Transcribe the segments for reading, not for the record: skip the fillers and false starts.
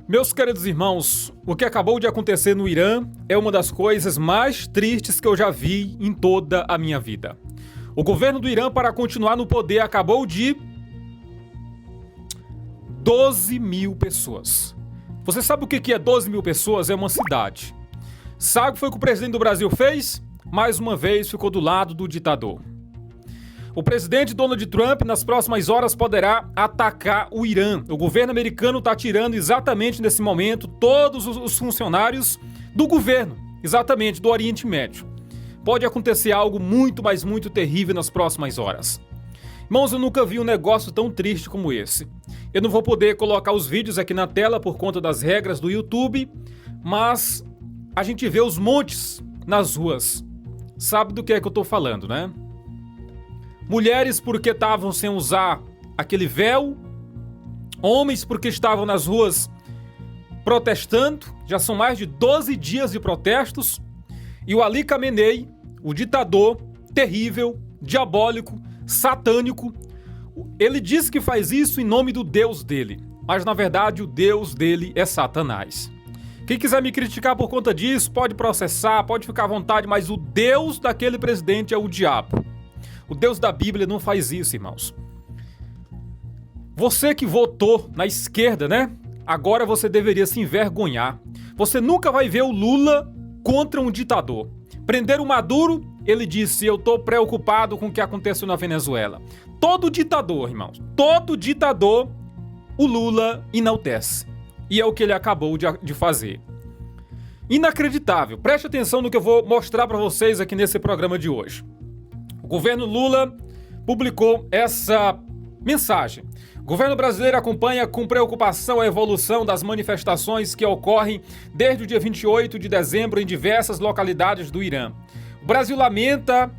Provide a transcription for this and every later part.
Meus queridos irmãos, o que acabou de acontecer no Irã é uma das coisas mais tristes que eu já vi em toda a minha vida. O governo do Irã, para continuar no poder, acabou de 12 mil pessoas. Você sabe o que é 12 mil pessoas? É uma cidade. Sabe o que foi que o presidente do Brasil fez? Mais uma vez ficou do lado do ditador. O presidente Donald Trump, nas próximas horas, poderá atacar o Irã. O governo americano está tirando exatamente nesse momento todos os funcionários do governo, exatamente, do Oriente Médio. Pode acontecer algo muito, mas muito terrível nas próximas horas. Irmãos, eu nunca vi um negócio tão triste como esse. Eu não vou poder colocar os vídeos aqui na tela por conta das regras do YouTube, mas a gente vê os montes nas ruas. Sabe do que é que eu tô falando, né? Mulheres porque estavam sem usar aquele véu, homens porque estavam nas ruas protestando, já são mais de 12 dias de protestos, e o Ali Khamenei, o ditador terrível, diabólico, satânico, ele diz que faz isso em nome do Deus dele, mas na verdade o Deus dele é Satanás. Quem quiser me criticar por conta disso, pode processar, pode ficar à vontade, mas o Deus daquele presidente é o diabo. O Deus da Bíblia não faz isso, irmãos. Você que votou na esquerda, né? Agora você deveria se envergonhar. Você nunca vai ver o Lula contra um ditador. Prender o Maduro, ele disse, eu tô preocupado com o que aconteceu na Venezuela. Todo ditador, irmãos, todo ditador, o Lula enaltece. E é o que ele acabou de fazer. Inacreditável. Preste atenção no que eu vou mostrar para vocês aqui nesse programa de hoje. O governo Lula publicou essa mensagem. O governo brasileiro acompanha com preocupação a evolução das manifestações que ocorrem desde o dia 28 de dezembro em diversas localidades do Irã. O Brasil lamenta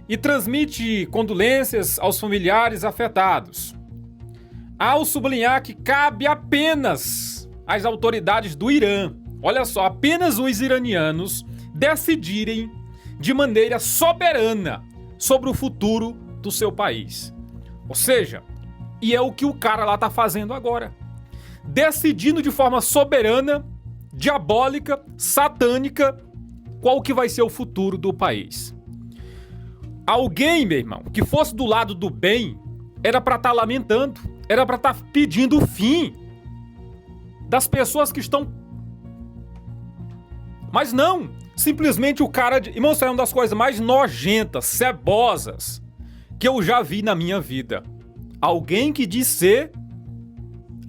e transmite condolências aos familiares afetados, ao sublinhar que cabe apenas às autoridades do Irã, olha só, apenas os iranianos decidirem de maneira soberana sobre o futuro do seu país. Ou seja, e é o que o cara lá tá fazendo agora. Decidindo de forma soberana, diabólica, satânica, qual que vai ser o futuro do país. Alguém, meu irmão, que fosse do lado do bem, era para estar lamentando, era para estar pedindo o fim das pessoas que estão... Mas não, simplesmente o cara... Irmão, isso é uma das coisas mais nojentas, cebosas que eu já vi na minha vida. Alguém que diz ser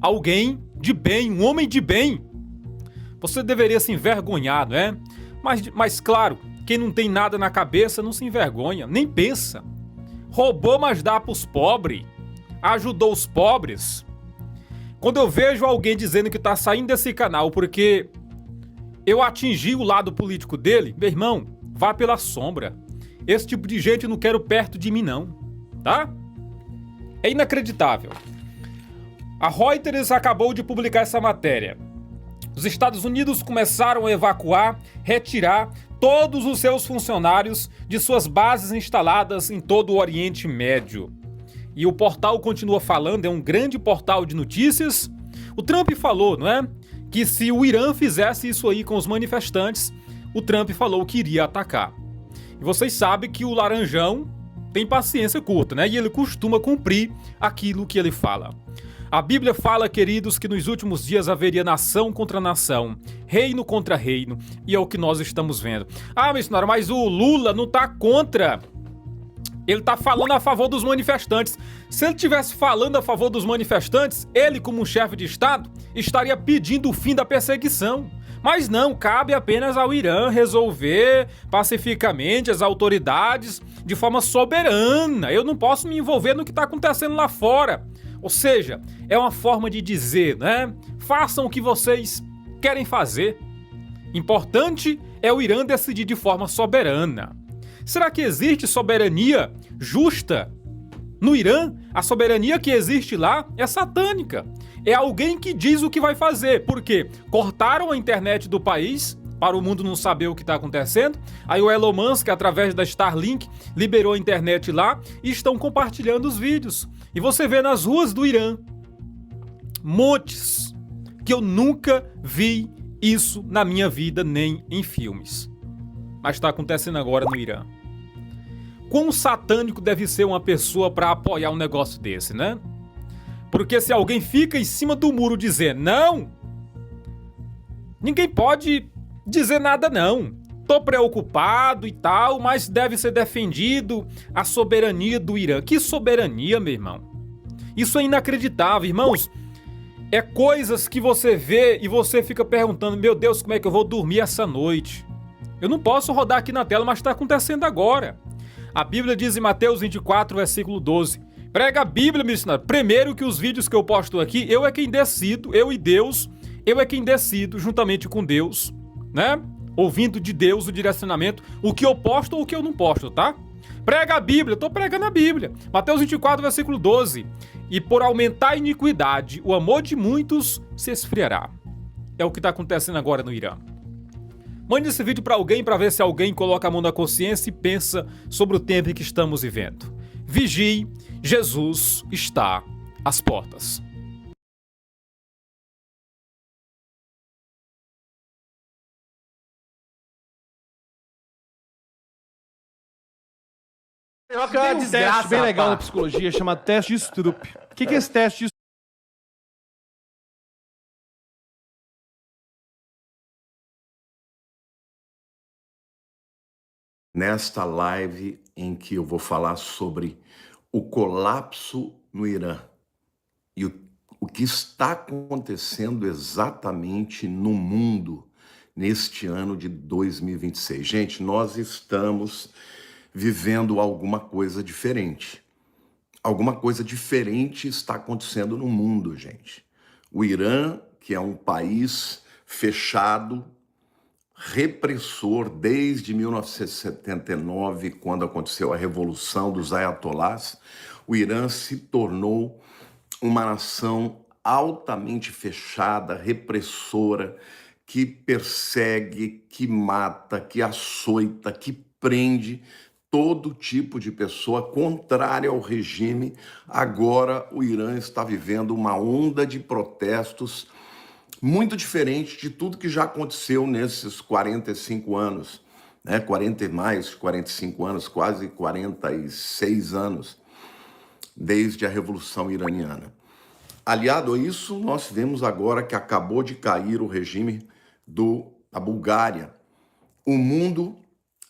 alguém de bem, um homem de bem. Você deveria se envergonhar, não é? Mas claro, quem não tem nada na cabeça não se envergonha, nem pensa. Roubou, mas dá pros pobres. Ajudou os pobres. Quando eu vejo alguém dizendo que tá saindo desse canal porque eu atingi o lado político dele, meu irmão, vá pela sombra. Esse tipo de gente eu não quero perto de mim não, tá? É inacreditável. A Reuters acabou de publicar essa matéria. Os Estados Unidos começaram a evacuar, retirar todos os seus funcionários de suas bases instaladas em todo o Oriente Médio. E o portal continua falando, é um grande portal de notícias. O Trump falou, não é? Que se o Irã fizesse isso aí com os manifestantes, o Trump falou que iria atacar. E vocês sabem que o Laranjão tem paciência curta, né? E ele costuma cumprir aquilo que ele fala. A Bíblia fala, queridos, que nos últimos dias haveria nação contra nação, reino contra reino, e é o que nós estamos vendo. Ah, missionário, mas o Lula não tá contra... Ele tá falando a favor dos manifestantes. Se ele tivesse falando a favor dos manifestantes, ele, como chefe de Estado, estaria pedindo o fim da perseguição. Mas não, cabe apenas ao Irã resolver pacificamente as autoridades de forma soberana. Eu não posso me envolver no que está acontecendo lá fora. Ou seja, é uma forma de dizer, né? Façam o que vocês querem fazer. Importante é o Irã decidir de forma soberana. Será que existe soberania justa no Irã? A soberania que existe lá é satânica. É alguém que diz o que vai fazer. Por quê? Cortaram a internet do país para o mundo não saber o que está acontecendo. Aí o Elon Musk, através da Starlink, liberou a internet lá e estão compartilhando os vídeos. E você vê nas ruas do Irã montes, que eu nunca vi isso na minha vida, nem em filmes. Mas está acontecendo agora no Irã. Quão satânico deve ser uma pessoa para apoiar um negócio desse, né? Porque se alguém fica em cima do muro dizendo não, ninguém pode dizer nada não. Tô preocupado e tal, mas deve ser defendido a soberania do Irã. Que soberania, meu irmão? Isso é inacreditável, irmãos. É coisas que você vê e você fica perguntando, meu Deus, como é que eu vou dormir essa noite? Eu não posso rodar aqui na tela, mas está acontecendo agora. A Bíblia diz em Mateus 24, versículo 12. Prega a Bíblia, missionário. Primeiro que os vídeos que eu posto aqui, eu é quem decido, eu e Deus, eu é quem decido, juntamente com Deus, né? Ouvindo de Deus o direcionamento, o que eu posto ou o que eu não posto, tá? Prega a Bíblia, eu tô pregando a Bíblia. Mateus 24, versículo 12. E por aumentar a iniquidade, o amor de muitos se esfriará. É o que tá acontecendo agora no Irã. Mande esse vídeo para alguém para ver se alguém coloca a mão na consciência e pensa sobre o tempo em que estamos vivendo. Vigie, Jesus está às portas. Tem um teste bem legal na psicologia chamado teste de Stroop. O que é esse teste de Nesta live em que eu vou falar sobre o colapso no Irã e o que está acontecendo exatamente no mundo neste ano de 2026. Gente, nós estamos vivendo alguma coisa diferente. Alguma coisa diferente está acontecendo no mundo, gente. O Irã, que é um país fechado, repressor desde 1979, quando aconteceu a Revolução dos Ayatollahs, o Irã se tornou uma nação altamente fechada, repressora, que persegue, que mata, que açoita, que prende todo tipo de pessoa contrária ao regime. Agora o Irã está vivendo uma onda de protestos muito diferente de tudo que já aconteceu nesses 45 anos, né? 40 e mais, 45 anos, quase 46 anos, desde a Revolução Iraniana. Aliado a isso, nós vemos agora que acabou de cair o regime da Bulgária. O mundo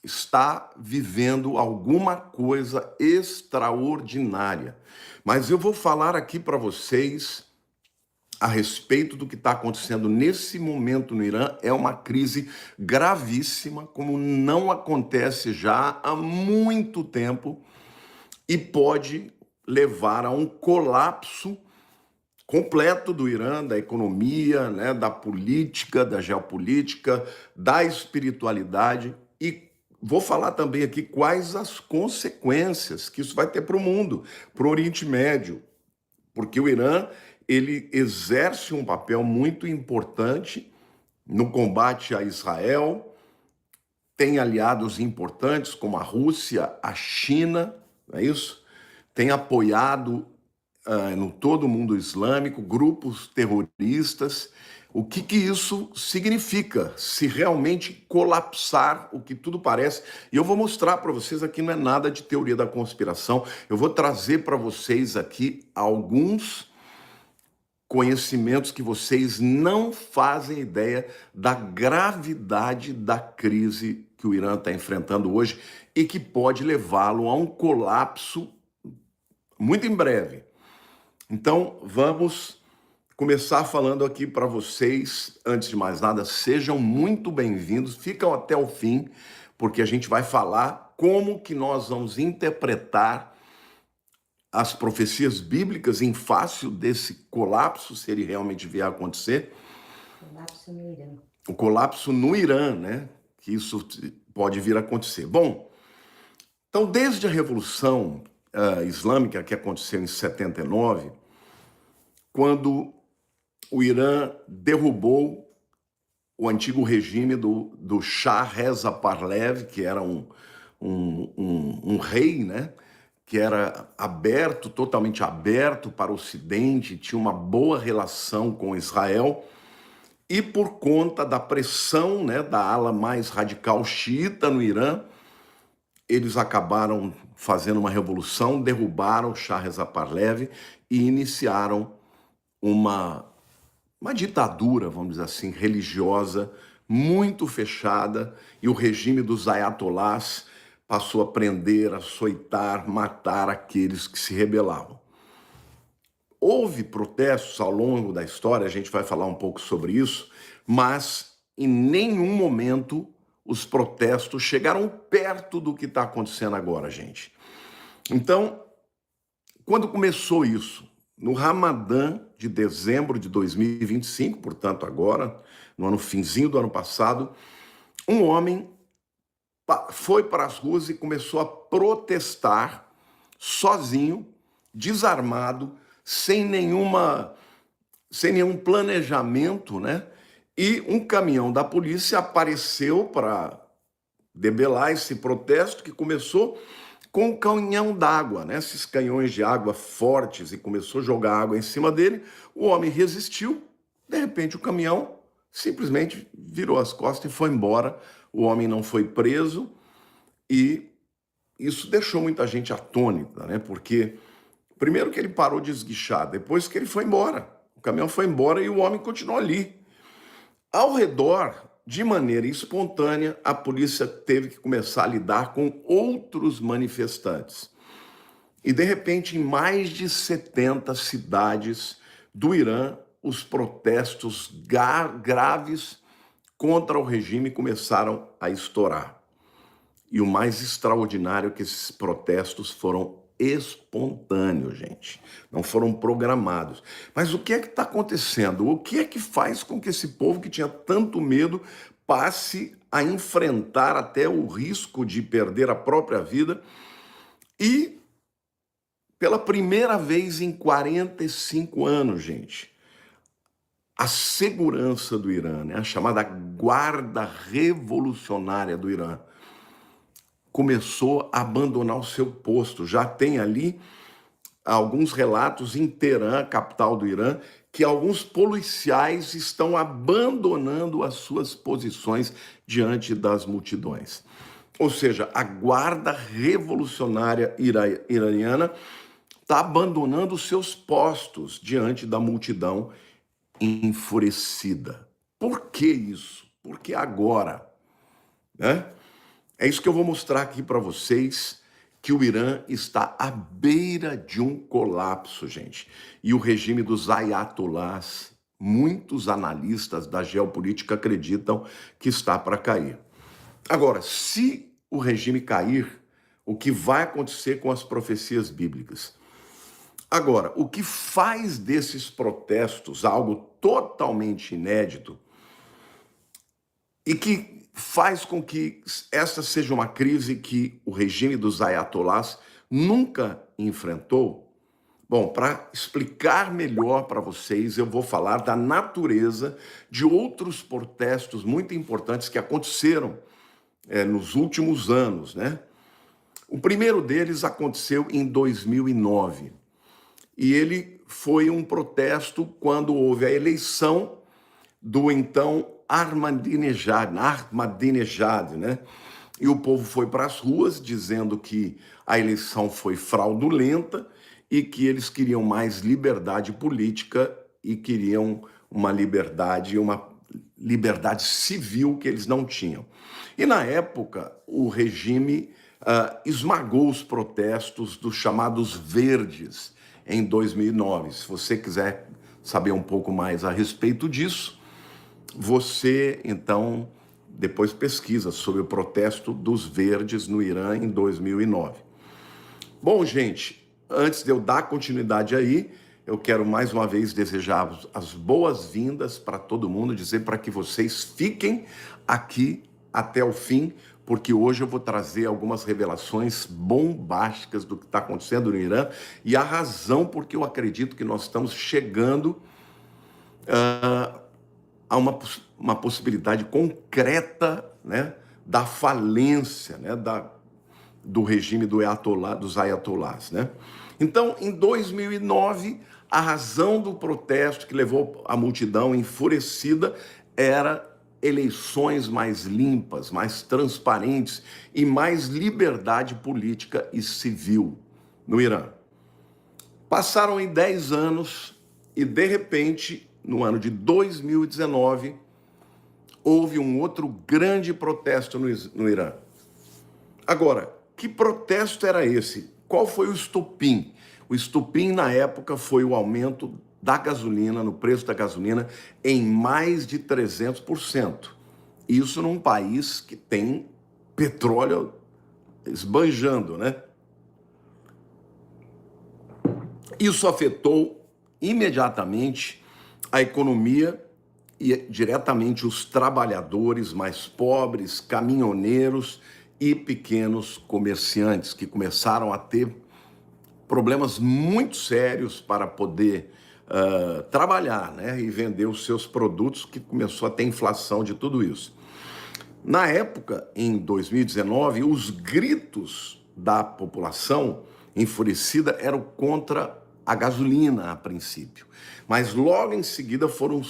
está vivendo alguma coisa extraordinária. Mas eu vou falar aqui para vocês a respeito do que está acontecendo nesse momento no Irã. É uma crise gravíssima, como não acontece já há muito tempo, e pode levar a um colapso completo do Irã, da economia, né, da política, da geopolítica, da espiritualidade. E vou falar também aqui quais as consequências que isso vai ter para o mundo, para o Oriente Médio, porque o Irã ele exerce um papel muito importante no combate a Israel, tem aliados importantes como a Rússia, a China, não é isso? Tem apoiado no todo o mundo islâmico grupos terroristas. O que isso significa se realmente colapsar, o que tudo parece? E eu vou mostrar para vocês aqui, não é nada de teoria da conspiração, eu vou trazer para vocês aqui alguns conhecimentos que vocês não fazem ideia da gravidade da crise que o Irã está enfrentando hoje e que pode levá-lo a um colapso muito em breve. Então, vamos começar falando aqui para vocês. Antes de mais nada, sejam muito bem-vindos, ficam até o fim, porque a gente vai falar como que nós vamos interpretar as profecias bíblicas em face desse colapso, se ele realmente vier a acontecer. Colapso no Irã. O colapso no Irã, né? Que isso pode vir a acontecer. Bom, então desde a Revolução Islâmica que aconteceu em 79, quando o Irã derrubou o antigo regime do Shah Reza Pahlavi, que era um rei, né? Que era aberto, totalmente aberto para o Ocidente, tinha uma boa relação com Israel. E por conta da pressão, né, da ala mais radical xiita no Irã, eles acabaram fazendo uma revolução, derrubaram Shah Reza Pahlavi e iniciaram uma ditadura, vamos dizer assim, religiosa, muito fechada, e o regime dos ayatolás passou a prender, açoitar, matar aqueles que se rebelavam. Houve protestos ao longo da história, a gente vai falar um pouco sobre isso, mas em nenhum momento os protestos chegaram perto do que está acontecendo agora, gente. Então, quando começou isso? No Ramadã de dezembro de 2025, portanto agora, no finzinho do ano passado, um homem foi para as ruas e começou a protestar sozinho, desarmado, sem nenhum planejamento, né? E um caminhão da polícia apareceu para debelar esse protesto que começou com um canhão d'água, né? Esses canhões de água fortes, e começou a jogar água em cima dele. O homem resistiu, de repente o caminhão simplesmente virou as costas e foi embora. O homem não foi preso e isso deixou muita gente atônita, né? Porque primeiro que ele parou de esguichar, depois que ele foi embora. O caminhão foi embora e o homem continuou ali. Ao redor, de maneira espontânea, a polícia teve que começar a lidar com outros manifestantes. E, de repente, em mais de 70 cidades do Irã, os protestos graves contra o regime começaram a estourar. E o mais extraordinário é que esses protestos foram espontâneos, gente. Não foram programados. Mas o que é que está acontecendo? O que é que faz com que esse povo que tinha tanto medo passe a enfrentar até o risco de perder a própria vida e, pela primeira vez em 45 anos, gente, a segurança do Irã, né, a chamada Guarda Revolucionária do Irã, começou a abandonar o seu posto. Já tem ali alguns relatos em Teherã, capital do Irã, que alguns policiais estão abandonando as suas posições diante das multidões. Ou seja, a Guarda Revolucionária iraniana está abandonando os seus postos diante da multidão enfurecida. Por que isso? Por que agora? Né? É isso que eu vou mostrar aqui para vocês, que o Irã está à beira de um colapso, gente. E o regime dos ayatolás, muitos analistas da geopolítica acreditam que está para cair. Agora, se o regime cair, o que vai acontecer com as profecias bíblicas? Agora, o que faz desses protestos algo totalmente inédito e que faz com que essa seja uma crise que o regime dos ayatolás nunca enfrentou? Bom, para explicar melhor para vocês, eu vou falar da natureza de outros protestos muito importantes que aconteceram nos últimos anos, né? O primeiro deles aconteceu em 2009 e ele foi um protesto quando houve a eleição do então Ahmadinejad, né? E o povo foi para as ruas dizendo que a eleição foi fraudulenta e que eles queriam mais liberdade política e queriam uma liberdade civil que eles não tinham. E na época, o regime esmagou os protestos dos chamados verdes em 2009. Se você quiser saber um pouco mais a respeito disso, você, então, depois pesquisa sobre o protesto dos verdes no Irã em 2009. Bom, gente, antes de eu dar continuidade aí, eu quero mais uma vez desejar as boas-vindas para todo mundo, dizer para que vocês fiquem aqui até o fim, porque hoje eu vou trazer algumas revelações bombásticas do que está acontecendo no Irã e a razão porque eu acredito que nós estamos chegando a uma possibilidade concreta, né, da falência, né, do regime dos ayatollahs, né? Então, em 2009, a razão do protesto que levou a multidão enfurecida era eleições mais limpas, mais transparentes e mais liberdade política e civil no Irã. Passaram aí 10 anos e, de repente, no ano de 2019, houve um outro grande protesto no Irã. Agora, que protesto era esse? Qual foi o estopim? O estopim, na época, foi o aumento da gasolina, no preço da gasolina, em mais de 300%. Isso num país que tem petróleo esbanjando, né? Isso afetou imediatamente a economia e diretamente os trabalhadores mais pobres, caminhoneiros e pequenos comerciantes, que começaram a ter problemas muito sérios para poder trabalhar, né, e vender os seus produtos, que começou a ter inflação de tudo isso. Na época, em 2019, os gritos da população enfurecida eram contra a gasolina, a princípio. Mas logo em seguida foram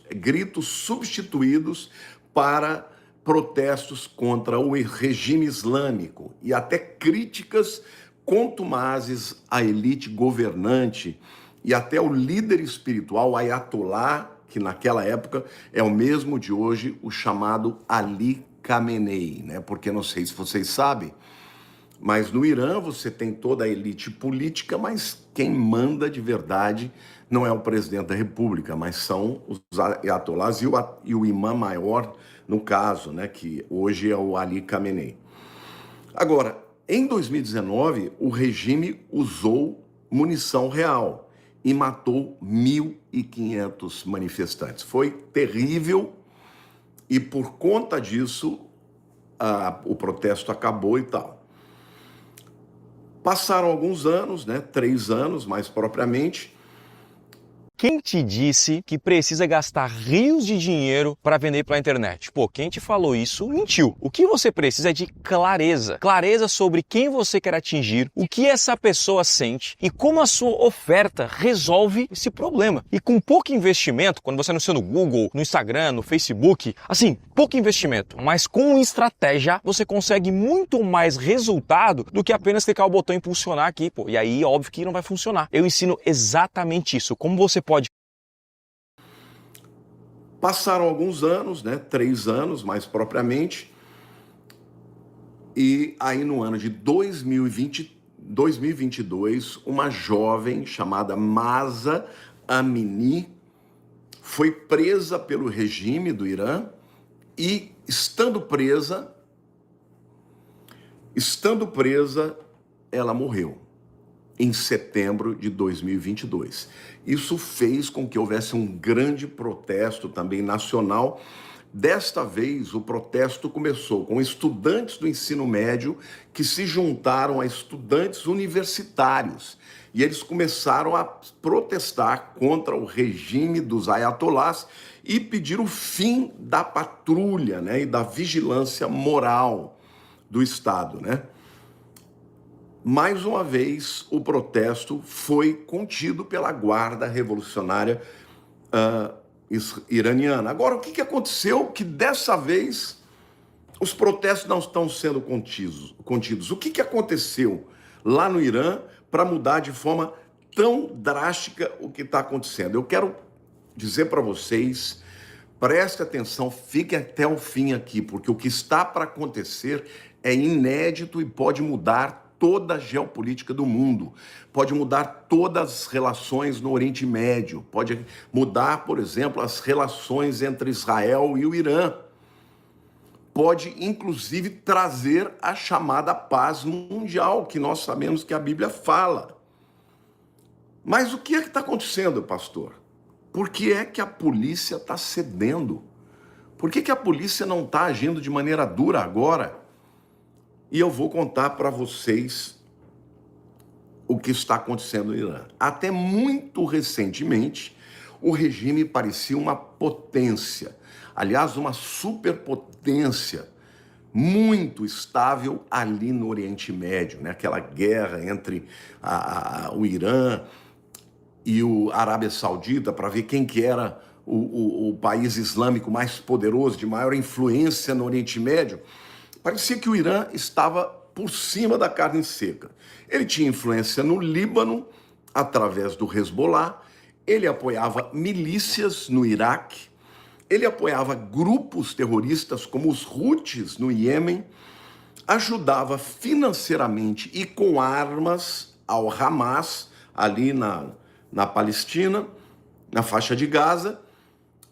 gritos substituídos para protestos contra o regime islâmico e até críticas contumazes à elite governante e até o líder espiritual, Ayatollah, que naquela época é o mesmo de hoje, o chamado Ali Khamenei, né? Porque não sei se vocês sabem, mas no Irã você tem toda a elite política, mas quem manda de verdade não é o presidente da República, mas são os ayatollahs e o imã maior, no caso, né, que hoje é o Ali Khamenei. Agora, em 2019, o regime usou munição real e matou 1.500 manifestantes. Foi terrível e, por conta disso, o protesto acabou e tal. Passaram alguns anos, né, 3 anos mais propriamente. Quem te disse que precisa gastar rios de dinheiro para vender pela internet? Pô, quem te falou isso mentiu. O que você precisa é de clareza. Clareza sobre quem você quer atingir, o que essa pessoa sente e como a sua oferta resolve esse problema. E com pouco investimento, quando você anuncia no Google, no Instagram, no Facebook, assim, pouco investimento, mas com estratégia, você consegue muito mais resultado do que apenas clicar o botão impulsionar aqui, pô. E aí, óbvio que não vai funcionar. Eu ensino exatamente isso. Como você pode. Passaram alguns anos, né, 3 anos mais propriamente, e aí no ano de 2022, uma jovem chamada Mahsa Amini foi presa pelo regime do Irã e, estando presa, ela morreu em setembro de 2022. Isso fez com que houvesse um grande protesto também nacional. Desta vez, o protesto começou com estudantes do ensino médio que se juntaram a estudantes universitários. E eles começaram a protestar contra o regime dos ayatollahs e pedir o fim da patrulha, né, e da vigilância moral do Estado, né? Mais uma vez, o protesto foi contido pela Guarda Revolucionária iraniana. Agora, o que aconteceu que dessa vez os protestos não estão sendo contidos? O que aconteceu lá no Irã para mudar de forma tão drástica o que está acontecendo? Eu quero dizer para vocês, preste atenção, fique até o fim aqui, porque o que está para acontecer é inédito e pode mudar toda a geopolítica do mundo, pode mudar todas as relações no Oriente Médio, pode mudar, por exemplo, as relações entre Israel e o Irã, pode inclusive trazer a chamada paz mundial, que nós sabemos que a Bíblia fala. Mas o que é que está acontecendo, pastor? Por que é que a polícia está cedendo? Por que a polícia não está agindo de maneira dura agora? E eu vou contar para vocês o que está acontecendo no Irã. Até muito recentemente, o regime parecia uma potência, aliás, uma superpotência muito estável ali no Oriente Médio, né? Aquela guerra entre o Irã e a Arábia Saudita para ver quem que era o país islâmico mais poderoso, de maior influência no Oriente Médio. Parecia que o Irã estava por cima da carne seca. Ele tinha influência no Líbano, através do Hezbollah, ele apoiava milícias no Iraque, ele apoiava grupos terroristas como os Houthis no Iêmen, ajudava financeiramente e com armas ao Hamas, ali na Palestina, na faixa de Gaza,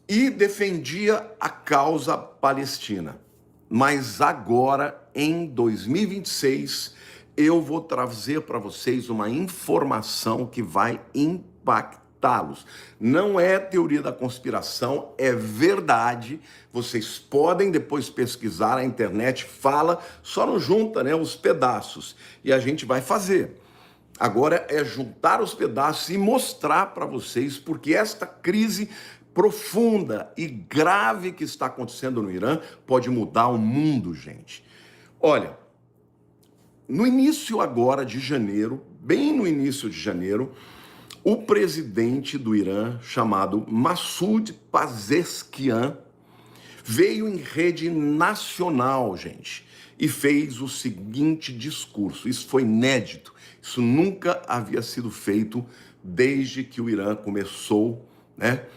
e defendia a causa palestina. Mas agora, em 2026, eu vou trazer para vocês uma informação que vai impactá-los. Não é teoria da conspiração, é verdade. Vocês podem depois pesquisar, a internet fala, só não junta, né, os pedaços. E a gente vai fazer. Agora é juntar os pedaços e mostrar para vocês porque esta crise profunda e grave que está acontecendo no Irã pode mudar o mundo, gente. Olha, no início agora de janeiro, bem no início de janeiro, o presidente do Irã, chamado Massoud Pezeshkian, veio em rede nacional, gente, e fez o seguinte discurso. Isso foi inédito, isso nunca havia sido feito desde que o Irã começou, né,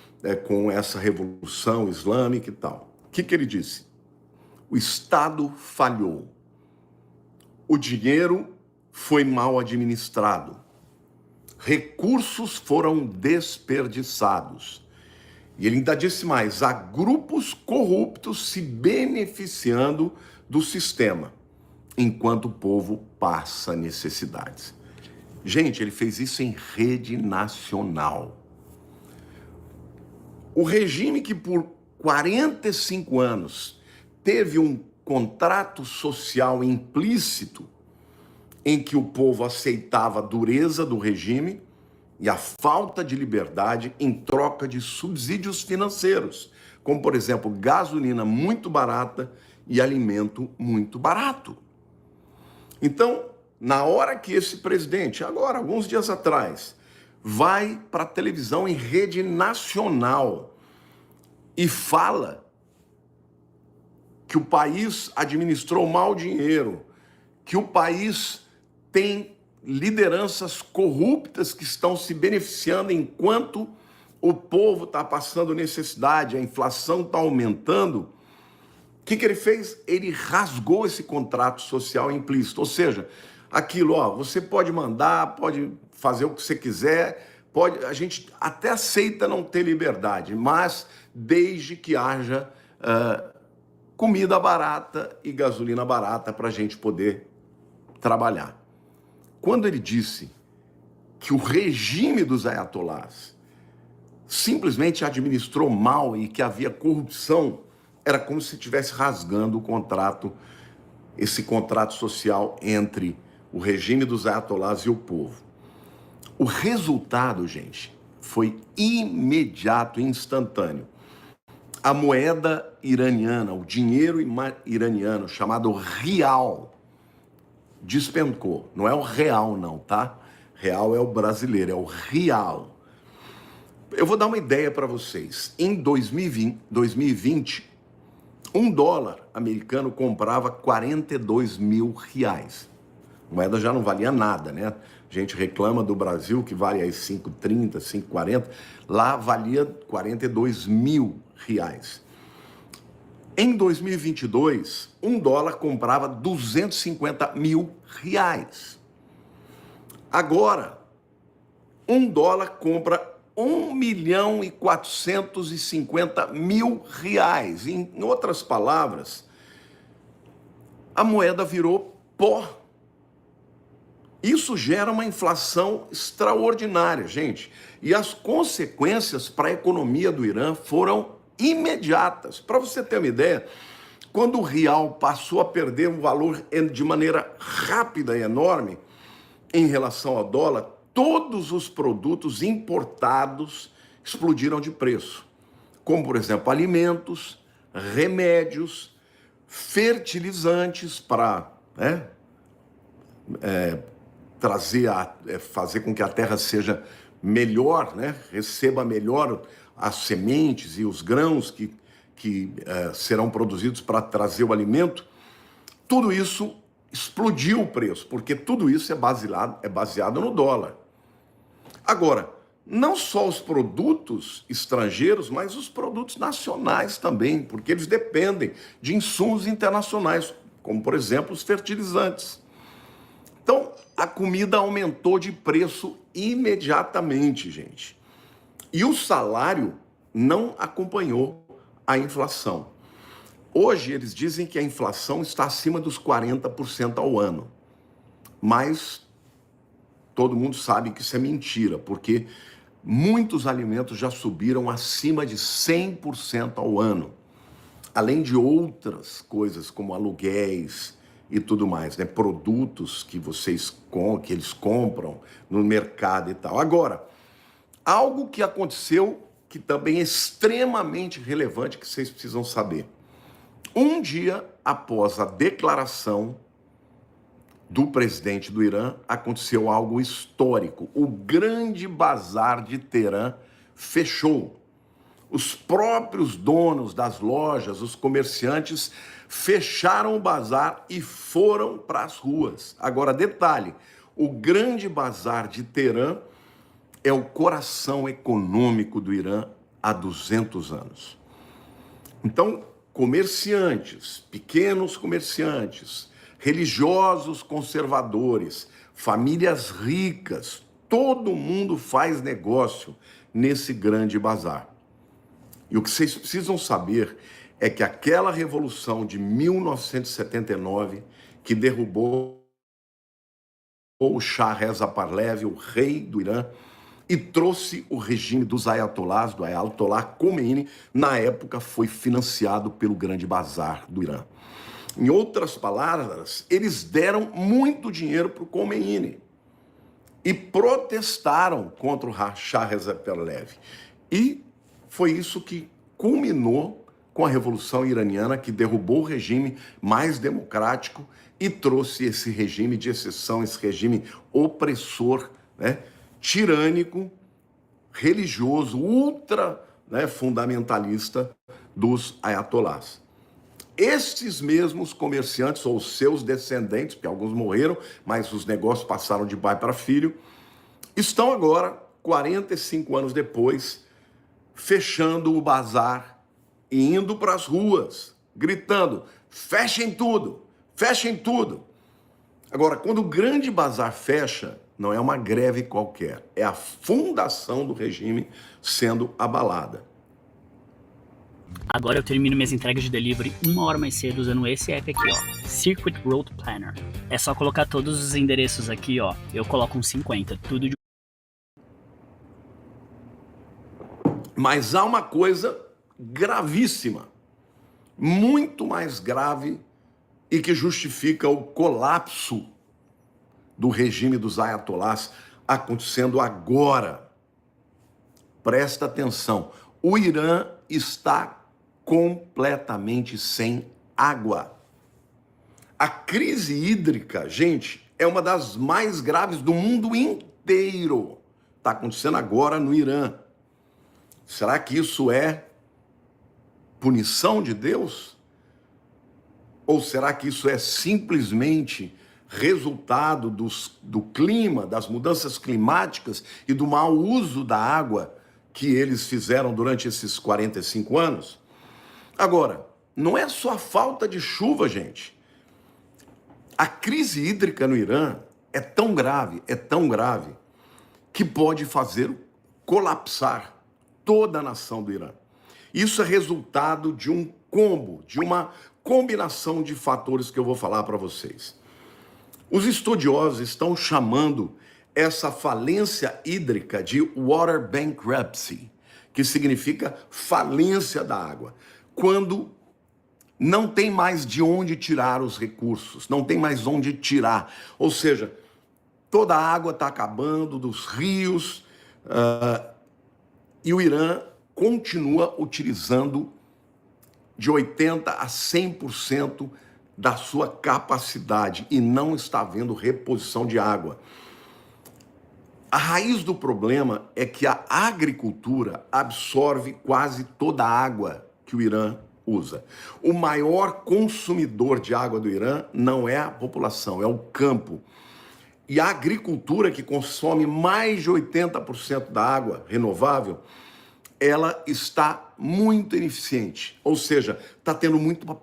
com essa revolução islâmica e tal. O que ele disse? O Estado falhou. O dinheiro foi mal administrado. Recursos foram desperdiçados. E ele ainda disse mais, há grupos corruptos se beneficiando do sistema, enquanto o povo passa necessidades. Gente, ele fez isso em rede nacional. O regime que por 45 anos teve um contrato social implícito em que o povo aceitava a dureza do regime e a falta de liberdade em troca de subsídios financeiros, como, por exemplo, gasolina muito barata e alimento muito barato. Então, na hora que esse presidente, agora, alguns dias atrás, vai para a televisão em rede nacional e fala que o país administrou mal o dinheiro, que o país tem lideranças corruptas que estão se beneficiando enquanto o povo está passando necessidade, a inflação está aumentando. O que ele fez? Ele rasgou esse contrato social implícito, ou seja, aquilo, ó, você pode mandar, pode fazer o que você quiser, a gente até aceita não ter liberdade, mas desde que haja comida barata e gasolina barata para a gente poder trabalhar. Quando ele disse que o regime dos ayatolás simplesmente administrou mal e que havia corrupção, era como se estivesse rasgando o contrato, esse contrato social entre o regime dos ayatolás e o povo. O resultado, gente, foi imediato e instantâneo. A moeda iraniana, o dinheiro iraniano, chamado rial, despencou. Não é o real, não, tá? Real é o brasileiro, é o rial. Eu vou dar uma ideia para vocês. Em 2020, $1 americano comprava 42 mil reais. A moeda já não valia nada, né? A gente reclama do Brasil que vale aí 5,30, 5,40. Lá valia 42 mil reais. Em 2022, $1 comprava 250 mil reais. Agora, $1 compra 1.450.000 reais. Em outras palavras, a moeda virou pó. Isso gera uma inflação extraordinária, gente. E as consequências para a economia do Irã foram imediatas. Para você ter uma ideia, quando o real passou a perder um valor de maneira rápida e enorme em relação ao dólar, todos os produtos importados explodiram de preço. Como, por exemplo, alimentos, remédios, fertilizantes para fazer com que a terra seja melhor, receba melhor as sementes e os grãos que serão produzidos para trazer o alimento. Tudo isso explodiu o preço, porque tudo isso é baseado no dólar. Agora, não só os produtos estrangeiros, mas os produtos nacionais também, porque eles dependem de insumos internacionais, como, por exemplo, os fertilizantes. Então, a comida aumentou de preço imediatamente, gente. E o salário não acompanhou a inflação. Hoje, eles dizem que a inflação está acima dos 40% ao ano. Mas todo mundo sabe que isso é mentira, porque muitos alimentos já subiram acima de 100% ao ano. Além de outras coisas, como aluguéis e tudo mais, produtos que eles compram no mercado e tal. Agora, algo que aconteceu que também é extremamente relevante, que vocês precisam saber. Um dia após a declaração do presidente do Irã, aconteceu algo histórico. O grande bazar de Teherã fechou. Os próprios donos das lojas, os comerciantes, fecharam o bazar e foram para as ruas. Agora, detalhe, o grande bazar de Teherã é o coração econômico do Irã há 200 anos. Então, comerciantes, pequenos comerciantes, religiosos conservadores, famílias ricas, todo mundo faz negócio nesse grande bazar. E o que vocês precisam saber é que aquela revolução de 1979, que derrubou o Shah Reza Pahlavi, o rei do Irã, e trouxe o regime dos ayatolás, do Ayatollah Khomeini, na época foi financiado pelo grande bazar do Irã. Em outras palavras, eles deram muito dinheiro para o Khomeini e protestaram contra o Shah Reza Pahlavi. E foi isso que culminou com a Revolução Iraniana, que derrubou o regime mais democrático e trouxe esse regime de exceção, esse regime opressor, tirânico, religioso, ultra fundamentalista dos ayatolás. Estes mesmos comerciantes, ou seus descendentes, porque alguns morreram, mas os negócios passaram de pai para filho, estão agora, 45 anos depois, fechando o bazar e indo para as ruas, gritando, fechem tudo, fechem tudo. Agora, quando o grande bazar fecha, não é uma greve qualquer, é a fundação do regime sendo abalada. Agora eu termino minhas entregas de delivery 1 hora mais cedo usando esse app aqui, ó, Circuit Route Planner. É só colocar todos os endereços aqui, ó, eu coloco uns 50, tudo de... Mas há uma coisa gravíssima, muito mais grave e que justifica o colapso do regime dos ayatolás acontecendo agora. Presta atenção, o Irã está completamente sem água. A crise hídrica, gente, é uma das mais graves do mundo inteiro. Está acontecendo agora no Irã. Será que isso é punição de Deus? Ou será que isso é simplesmente resultado do clima, das mudanças climáticas e do mau uso da água que eles fizeram durante esses 45 anos? Agora, não é só a falta de chuva, gente. A crise hídrica no Irã é tão grave, que pode fazer colapsar toda a nação do Irã. Isso é resultado de um combo, de uma combinação de fatores que eu vou falar para vocês. Os estudiosos estão chamando essa falência hídrica de water bankruptcy, que significa falência da água. Quando não tem mais de onde tirar os recursos, não tem mais onde tirar. Ou seja, toda a água está acabando dos rios, e o Irã continua utilizando de 80% a 100% da sua capacidade e não está havendo reposição de água. A raiz do problema é que a agricultura absorve quase toda a água que o Irã usa. O maior consumidor de água do Irã não é a população, é o campo. E a agricultura, que consome mais de 80% da água renovável, ela está muito ineficiente, ou seja, está tendo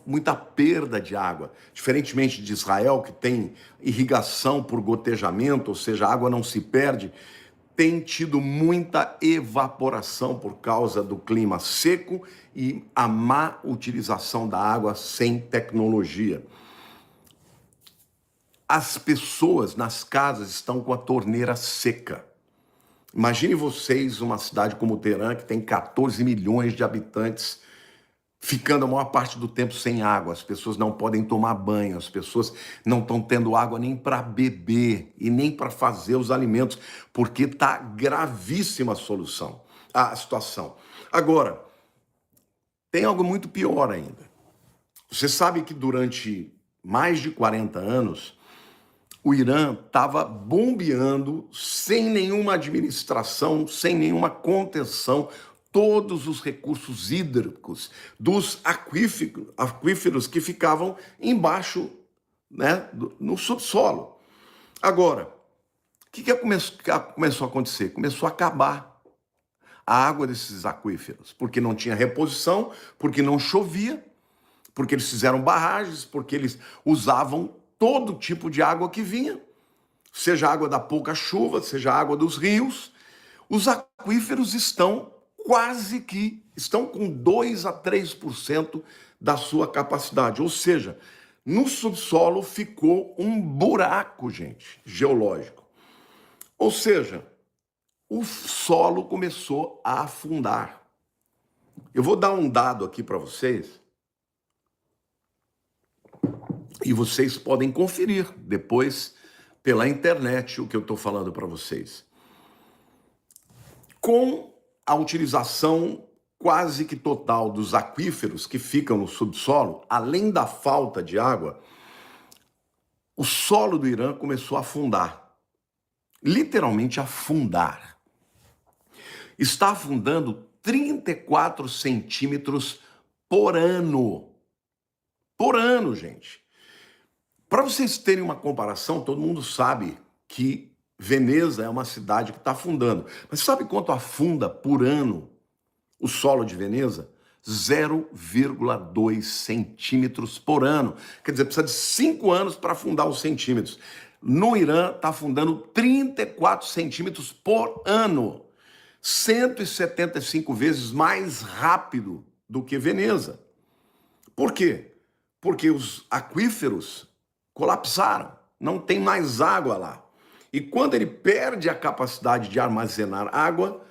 muita perda de água. Diferentemente de Israel, que tem irrigação por gotejamento, ou seja, a água não se perde, tem tido muita evaporação por causa do clima seco e a má utilização da água sem tecnologia. As pessoas nas casas estão com a torneira seca. Imagine vocês uma cidade como Teherã, que tem 14 milhões de habitantes, ficando a maior parte do tempo sem água. As pessoas não podem tomar banho, as pessoas não estão tendo água nem para beber e nem para fazer os alimentos, porque está gravíssima a situação. Agora, tem algo muito pior ainda. Você sabe que durante mais de 40 anos, o Irã estava bombeando, sem nenhuma administração, sem nenhuma contenção, todos os recursos hídricos dos aquíferos que ficavam embaixo, né, no subsolo. Agora, o que começou a acontecer? Começou a acabar a água desses aquíferos, porque não tinha reposição, porque não chovia, porque eles fizeram barragens, porque eles usavam todo tipo de água que vinha, seja água da pouca chuva, seja água dos rios. Os aquíferos estão com 2 a 3% da sua capacidade, ou seja, no subsolo ficou um buraco, gente, geológico. Ou seja, o solo começou a afundar. Eu vou dar um dado aqui para vocês, e vocês podem conferir depois pela internet o que eu estou falando para vocês. Com a utilização quase que total dos aquíferos que ficam no subsolo, além da falta de água, o solo do Irã começou a afundar. Literalmente afundar. Está afundando 34 centímetros por ano. Por ano, gente. Para vocês terem uma comparação, todo mundo sabe que Veneza é uma cidade que está afundando. Mas sabe quanto afunda por ano o solo de Veneza? 0,2 centímetros por ano. Quer dizer, precisa de 5 anos para afundar os centímetros. No Irã está afundando 34 centímetros por ano. 175 vezes mais rápido do que Veneza. Por quê? Porque os aquíferos colapsaram, não tem mais água lá. E quando ele perde a capacidade de armazenar água,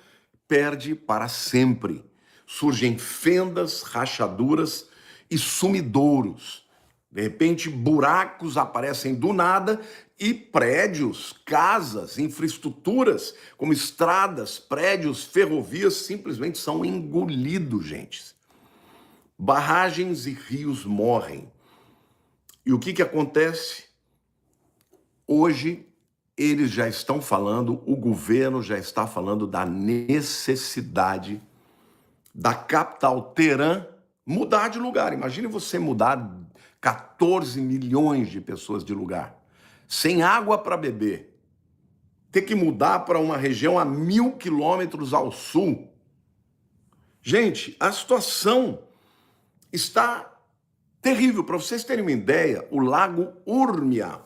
perde para sempre. Surgem fendas, rachaduras e sumidouros. De repente, buracos aparecem do nada e prédios, casas, infraestruturas, como estradas, prédios, ferrovias, simplesmente são engolidos, gente. Barragens e rios morrem. E o que acontece? Hoje, eles já estão falando, o governo já está falando da necessidade da capital Teherã mudar de lugar. Imagine você mudar 14 milhões de pessoas de lugar, sem água para beber, ter que mudar para uma região a 1.000 quilômetros ao sul. Gente, a situação está terrível. Para vocês terem uma ideia, o lago Urmia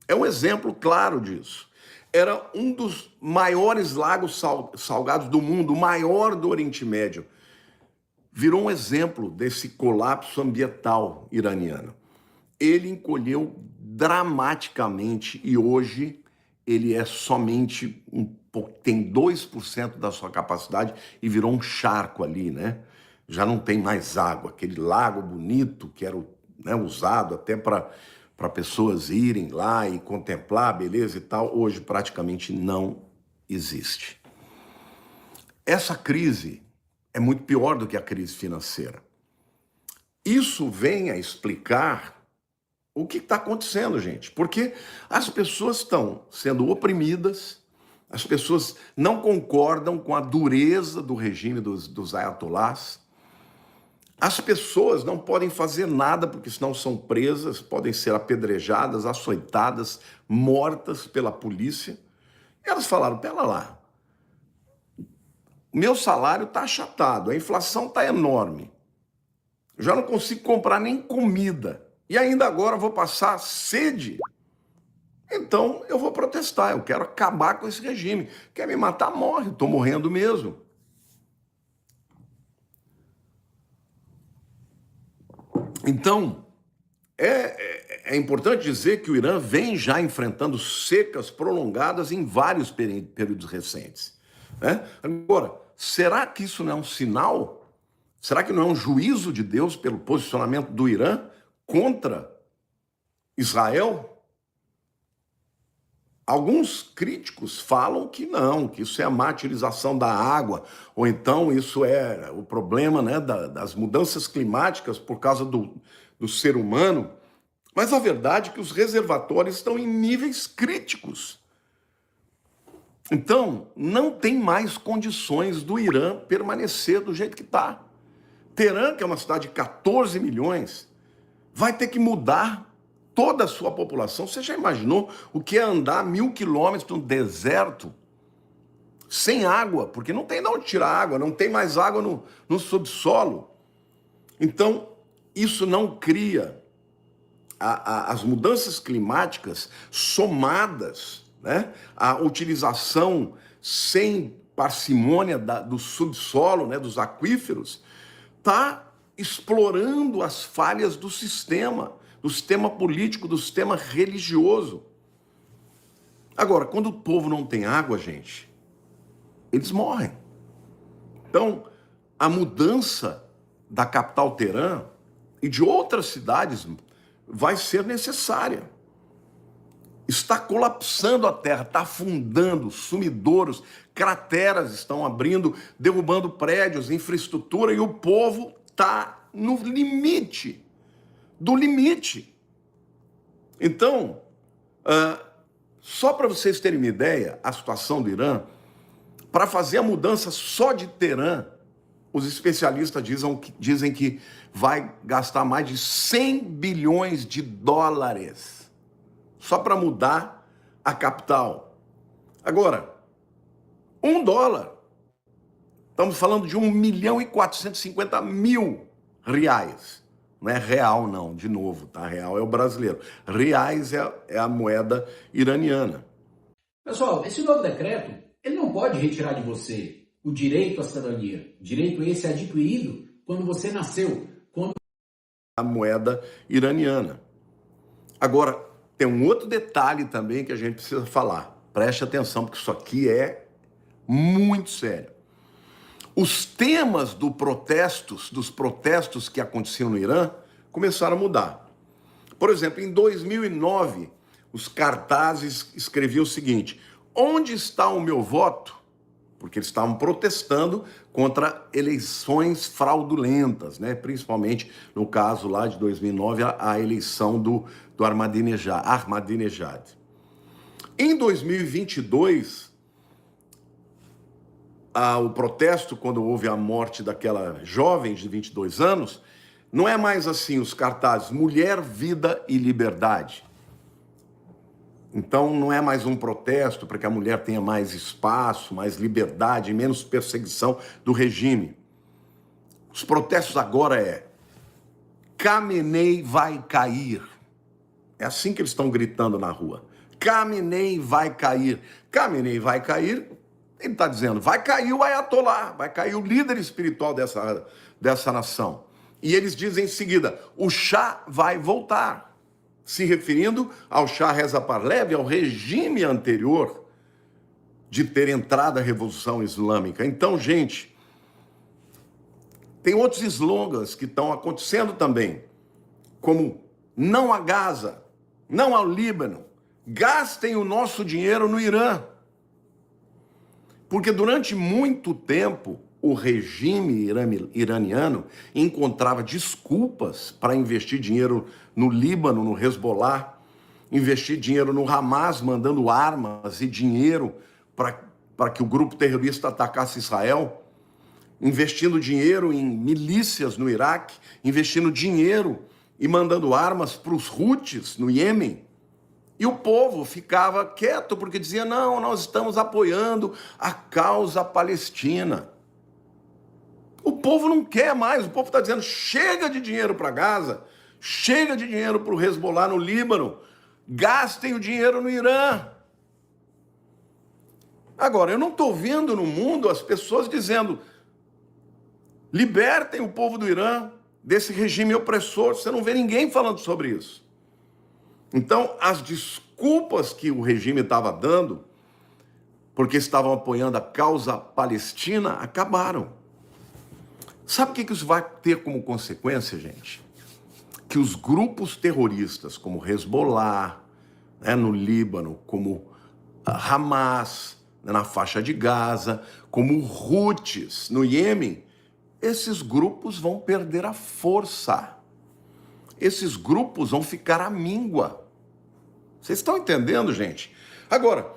é um exemplo claro disso. Era um dos maiores lagos salgados do mundo, o maior do Oriente Médio. Virou um exemplo desse colapso ambiental iraniano. Ele encolheu dramaticamente e hoje ele é somente tem 2% da sua capacidade e virou um charco ali, né? Já não tem mais água, aquele lago bonito que era, né, usado até para pessoas irem lá e contemplar a beleza e tal, hoje praticamente não existe. Essa crise é muito pior do que a crise financeira. Isso vem a explicar o que está acontecendo, gente. Porque as pessoas estão sendo oprimidas, as pessoas não concordam com a dureza do regime dos ayatollahs. As pessoas não podem fazer nada porque senão são presas, podem ser apedrejadas, açoitadas, mortas pela polícia. E elas falaram, pera lá, meu salário está achatado, a inflação está enorme, eu já não consigo comprar nem comida e ainda agora vou passar sede. Então eu vou protestar, eu quero acabar com esse regime. Quer me matar, morre, estou morrendo mesmo. Então, é importante dizer que o Irã vem já enfrentando secas prolongadas em vários períodos recentes, né? Agora, será que isso não é um sinal? Será que não é um juízo de Deus pelo posicionamento do Irã contra Israel? Alguns críticos falam que não, que isso é a martirização da água, ou então isso é o problema, né, das mudanças climáticas por causa do ser humano. Mas a verdade é que os reservatórios estão em níveis críticos. Então, não tem mais condições do Irã permanecer do jeito que está. Teherã, que é uma cidade de 14 milhões, vai ter que mudar toda a sua população. Você já imaginou o que é andar 1.000 quilômetros no deserto sem água? Porque não tem de onde tirar água, não tem mais água no subsolo. Então, isso não cria as mudanças climáticas somadas, né, a utilização sem parcimônia do subsolo, né, dos aquíferos, está explorando as falhas do sistema político, do sistema religioso. Agora, quando o povo não tem água, gente, eles morrem. Então, a mudança da capital Teherã e de outras cidades vai ser necessária. Está colapsando a terra, está afundando, sumidouros, crateras estão abrindo, derrubando prédios, infraestrutura, e o povo está no limite do limite. Então, só para vocês terem uma ideia, a situação do Irã, para fazer a mudança só de Teherã, os especialistas dizem que vai gastar mais de 100 bilhões de dólares só para mudar a capital. Agora, $1, estamos falando de 1.450.000 reais. Não é real, não, de novo, tá? Real é o brasileiro. Reais é a moeda iraniana. Pessoal, esse novo decreto, ele não pode retirar de você o direito à cidadania. Direito esse é adquirido quando você nasceu, quando... A moeda iraniana. Agora, tem um outro detalhe também que a gente precisa falar. Preste atenção, porque isso aqui é muito sério. Os temas dos protestos que aconteciam no Irã começaram a mudar. Por exemplo, em 2009, os cartazes escreviam o seguinte: onde está o meu voto? Porque eles estavam protestando contra eleições fraudulentas, né? Principalmente no caso lá de 2009, a eleição do Ahmadinejad. Em 2022, o protesto, quando houve a morte daquela jovem de 22 anos, não é mais assim os cartazes: mulher, vida e liberdade. Então não é mais um protesto para que a mulher tenha mais espaço, mais liberdade, menos perseguição do regime. Os protestos agora é: Khamenei vai cair. É assim que eles estão gritando na rua. Khamenei vai cair. Khamenei vai cair, ele está dizendo, vai cair o Ayatollah, vai cair o líder espiritual dessa nação. E eles dizem em seguida, o Shah vai voltar, se referindo ao Shah Reza Pahlavi, ao regime anterior de ter entrado a Revolução Islâmica. Então, gente, tem outros slogans que estão acontecendo também, como não a Gaza, não ao Líbano, gastem o nosso dinheiro no Irã. Porque durante muito tempo, o regime iraniano encontrava desculpas para investir dinheiro no Líbano, no Hezbollah, investir dinheiro no Hamas, mandando armas e dinheiro para que o grupo terrorista atacasse Israel, investindo dinheiro em milícias no Iraque, investindo dinheiro e mandando armas para os Houthis no Iêmen. E o povo ficava quieto porque dizia, não, nós estamos apoiando a causa palestina. O povo não quer mais, o povo está dizendo, chega de dinheiro para Gaza, chega de dinheiro para o Hezbollah no Líbano, gastem o dinheiro no Irã. Agora, eu não estou vendo no mundo as pessoas dizendo, libertem o povo do Irã desse regime opressor. Você não vê ninguém falando sobre isso. Então, as desculpas que o regime estava dando, porque estavam apoiando a causa palestina, acabaram. Sabe o que isso vai ter como consequência, gente? Que os grupos terroristas, como Hezbollah, né, no Líbano, como Hamas, né, na faixa de Gaza, como Houthis, no Iêmen, esses grupos vão perder a força. Esses grupos vão ficar à míngua. Vocês estão entendendo, gente? Agora,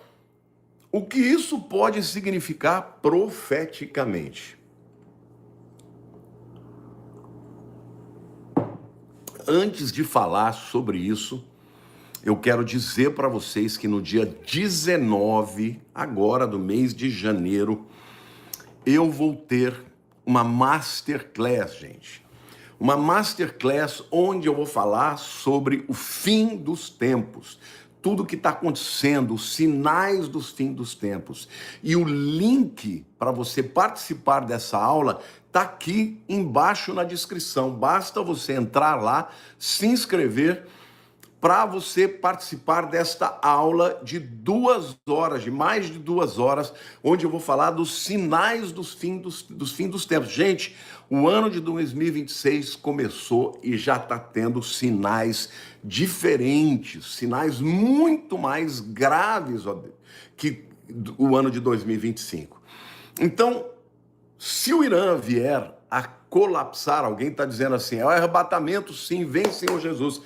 o que isso pode significar profeticamente? Antes de falar sobre isso, eu quero dizer para vocês que no dia 19, agora do mês de janeiro, eu vou ter uma masterclass, gente. Uma masterclass onde eu vou falar sobre o fim dos tempos. Tudo que está acontecendo, os sinais dos fins dos tempos. E o link para você participar dessa aula está aqui embaixo na descrição. Basta você entrar lá, se inscrever para você participar desta aula de 2 horas, de mais de 2 horas, onde eu vou falar dos sinais dos fins dos tempos. Gente, o ano de 2026 começou e já está tendo sinais diferentes, sinais muito mais graves que o ano de 2025. Então, se o Irã vier a colapsar, alguém está dizendo assim, é o arrebatamento, sim, vem Senhor Jesus.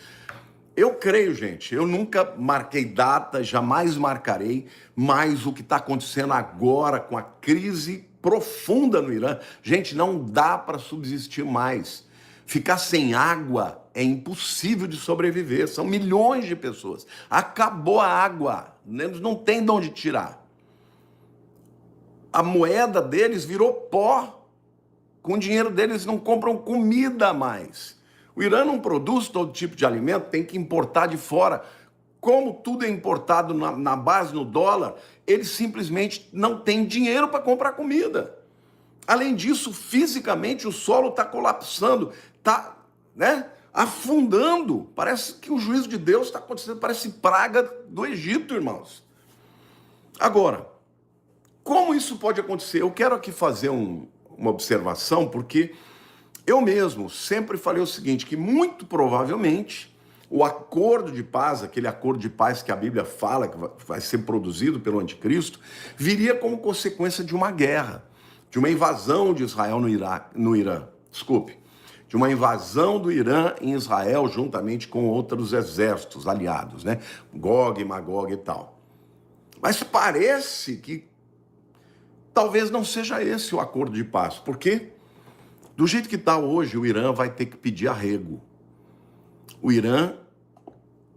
Eu creio, gente, eu nunca marquei data, jamais marcarei, mas o que está acontecendo agora com a crise profunda no Irã, gente, não dá para subsistir mais. Ficar sem água é impossível de sobreviver, são milhões de pessoas. Acabou a água, eles não tem de onde tirar. A moeda deles virou pó, com o dinheiro deles não compram comida mais. O Irã não produz todo tipo de alimento, tem que importar de fora. Como tudo é importado na base no dólar, eles simplesmente não têm dinheiro para comprar comida. Além disso, fisicamente o solo está colapsando, está, né, afundando. Parece que o juízo de Deus está acontecendo, parece praga do Egito, irmãos. Agora, como isso pode acontecer? Eu quero aqui fazer uma observação, porque eu mesmo sempre falei o seguinte, que muito provavelmente o acordo de paz, aquele acordo de paz que a Bíblia fala que vai ser produzido pelo anticristo, viria como consequência de uma guerra, de uma invasão de Israel no Irã. Desculpe, de uma invasão do Irã em Israel juntamente com outros exércitos aliados, né? Gog, Magog e tal. Mas parece que talvez não seja esse o acordo de paz, porque do jeito que está hoje, o Irã vai ter que pedir arrego. O Irã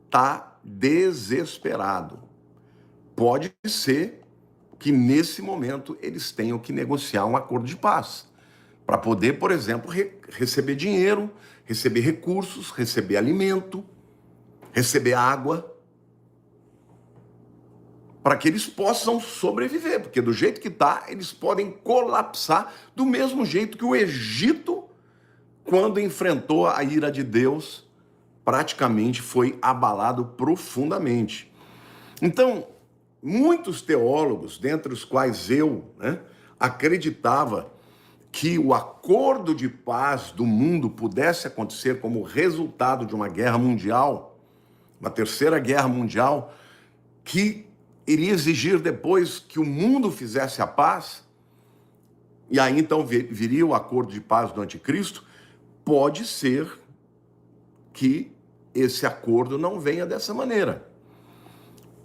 está desesperado. Pode ser que, nesse momento, eles tenham que negociar um acordo de paz para poder, por exemplo, receber dinheiro, receber recursos, receber alimento, receber água, para que eles possam sobreviver, porque do jeito que está, eles podem colapsar do mesmo jeito que o Egito, quando enfrentou a ira de Deus, praticamente foi abalado profundamente. Então, muitos teólogos, dentre os quais eu, acreditava que o acordo de paz do mundo pudesse acontecer como resultado de uma guerra mundial, uma terceira guerra mundial, que iria exigir depois que o mundo fizesse a paz. e aí então viria o acordo de paz do anticristo, pode ser que esse acordo não venha dessa maneira.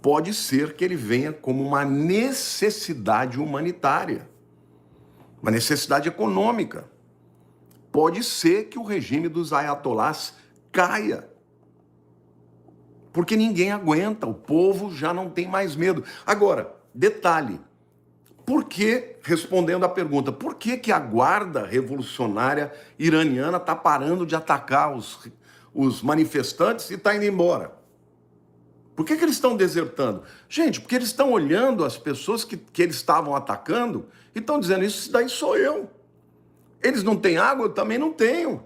Pode ser que ele venha como uma necessidade humanitária, uma necessidade econômica. Pode ser que o regime dos ayatolás caia, porque ninguém aguenta, o povo já não tem mais medo. Agora, detalhe, por que, respondendo à pergunta, por que a guarda revolucionária iraniana está parando de atacar os manifestantes e está indo embora? Por que eles estão desertando? Gente, porque eles estão olhando as pessoas que eles estavam atacando e estão dizendo, isso daí sou eu. Eles não têm água, eu também não tenho.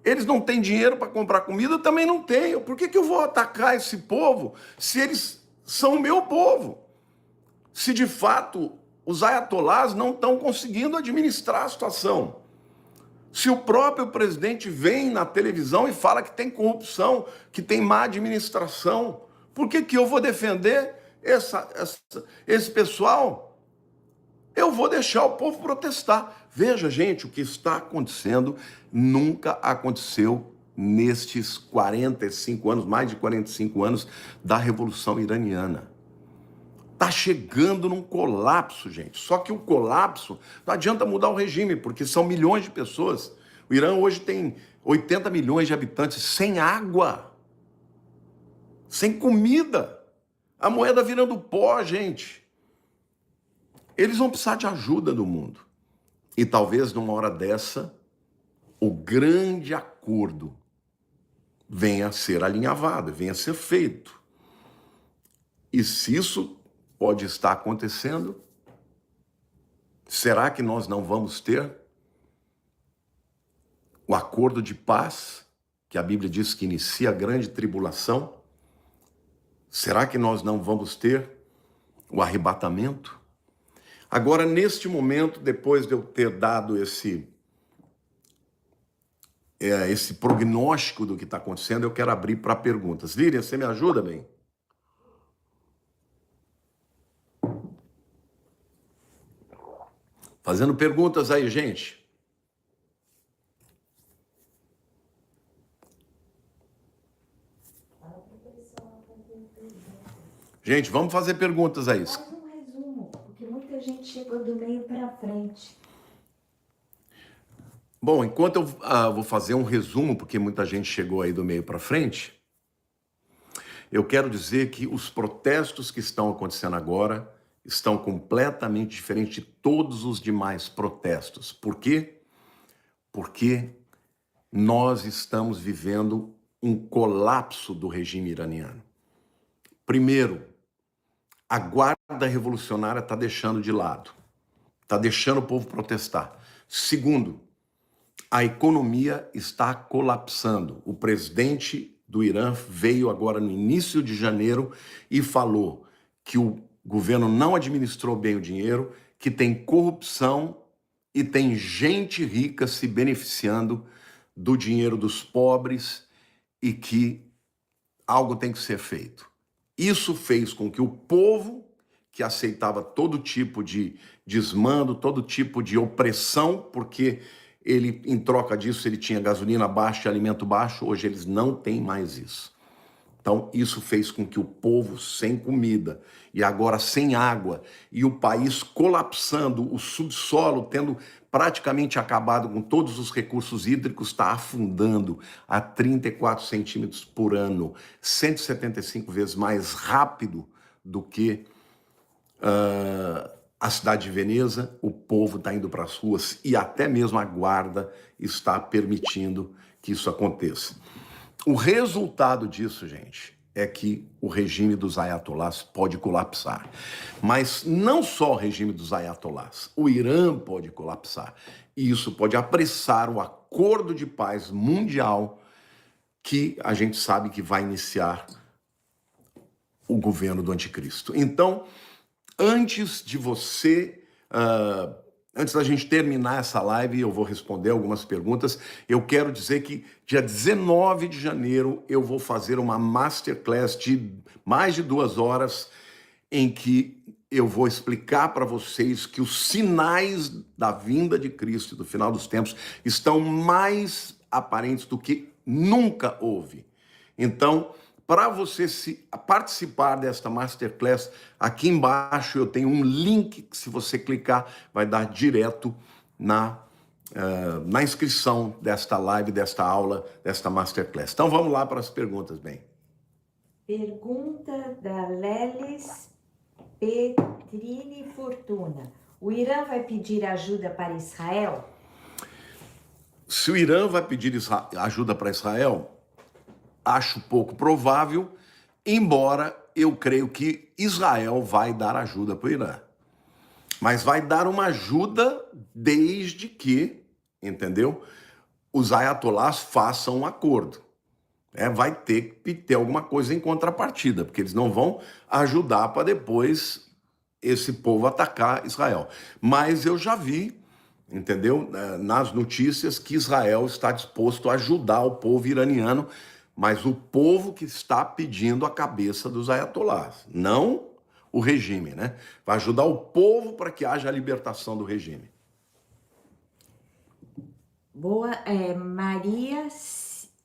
Eles não têm dinheiro para comprar comida, eu também não tenho. Por que eu vou atacar esse povo se eles são o meu povo? Se de fato os ayatolás não estão conseguindo administrar a situação. Se o próprio presidente vem na televisão e fala que tem corrupção, que tem má administração, por que eu vou defender esse pessoal? Eu vou deixar o povo protestar. Veja, gente, o que está acontecendo nunca aconteceu nestes 45 anos, mais de 45 anos da Revolução Iraniana. Está chegando num colapso, gente. Só que o colapso não adianta mudar o regime, porque são milhões de pessoas. O Irã hoje tem 80 milhões de habitantes sem água, sem comida. A moeda virando pó, gente. Eles vão precisar de ajuda do mundo. E talvez numa hora dessa, o grande acordo venha a ser alinhavado, venha a ser feito. E se isso pode estar acontecendo, será que nós não vamos ter o acordo de paz, que a Bíblia diz que inicia a grande tribulação? Será que nós não vamos ter o arrebatamento? Agora, neste momento, depois de eu ter dado esse prognóstico do que está acontecendo, eu quero abrir para perguntas. Líria, você me ajuda, bem? Fazendo perguntas aí, gente. Gente, vamos fazer perguntas aí. Faz um resumo, porque muita gente chegou do meio para frente. Bom, enquanto eu vou fazer um resumo, porque muita gente chegou aí do meio para frente, eu quero dizer que os protestos que estão acontecendo agora estão completamente diferentes de todos os demais protestos. Por quê? Porque nós estamos vivendo um colapso do regime iraniano. Primeiro, a guarda revolucionária está deixando de lado, está deixando o povo protestar. Segundo, a economia está colapsando. O presidente do Irã veio agora no início de janeiro e falou que o governo não administrou bem o dinheiro, que tem corrupção e tem gente rica se beneficiando do dinheiro dos pobres e que algo tem que ser feito. Isso fez com que o povo, que aceitava todo tipo de desmando, todo tipo de opressão, porque ele, em troca disso, ele tinha gasolina baixa e alimento baixo, hoje eles não têm mais isso. Então, isso fez com que o povo sem comida e agora sem água e o país colapsando, o subsolo tendo praticamente acabado com todos os recursos hídricos, está afundando a 34 centímetros por ano, 175 vezes mais rápido do que a cidade de Veneza. O povo está indo para as ruas e até mesmo a guarda está permitindo que isso aconteça. O resultado disso, gente, é que o regime dos ayatolás pode colapsar. Mas não só o regime dos ayatolás, o Irã pode colapsar. E isso pode apressar o acordo de paz mundial que a gente sabe que vai iniciar o governo do anticristo. Então, antes de você... Antes da gente terminar essa live, eu vou responder algumas perguntas. Eu quero dizer que dia 19 de janeiro eu vou fazer uma masterclass de mais de 2 horas em que eu vou explicar para vocês que os sinais da vinda de Cristo e do final dos tempos estão mais aparentes do que nunca houve. Então, para você participar desta Masterclass, aqui embaixo eu tenho um link que, se você clicar, vai dar direto na inscrição desta live, desta aula, desta Masterclass. Então vamos lá para as perguntas, bem. Pergunta da Lelis Petrini Fortuna. O Irã vai pedir ajuda para Israel? Se o Irã vai pedir ajuda para Israel, acho pouco provável, embora eu creio que Israel vai dar ajuda para o Irã. Mas vai dar uma ajuda desde que, entendeu? Os ayatolás façam um acordo. Vai ter que ter alguma coisa em contrapartida, porque eles não vão ajudar para depois esse povo atacar Israel. Mas eu já vi, entendeu? Nas notícias que Israel está disposto a ajudar o povo iraniano, mas o povo que está pedindo a cabeça dos ayatolás, não o regime, né? Vai ajudar o povo para que haja a libertação do regime. Boa,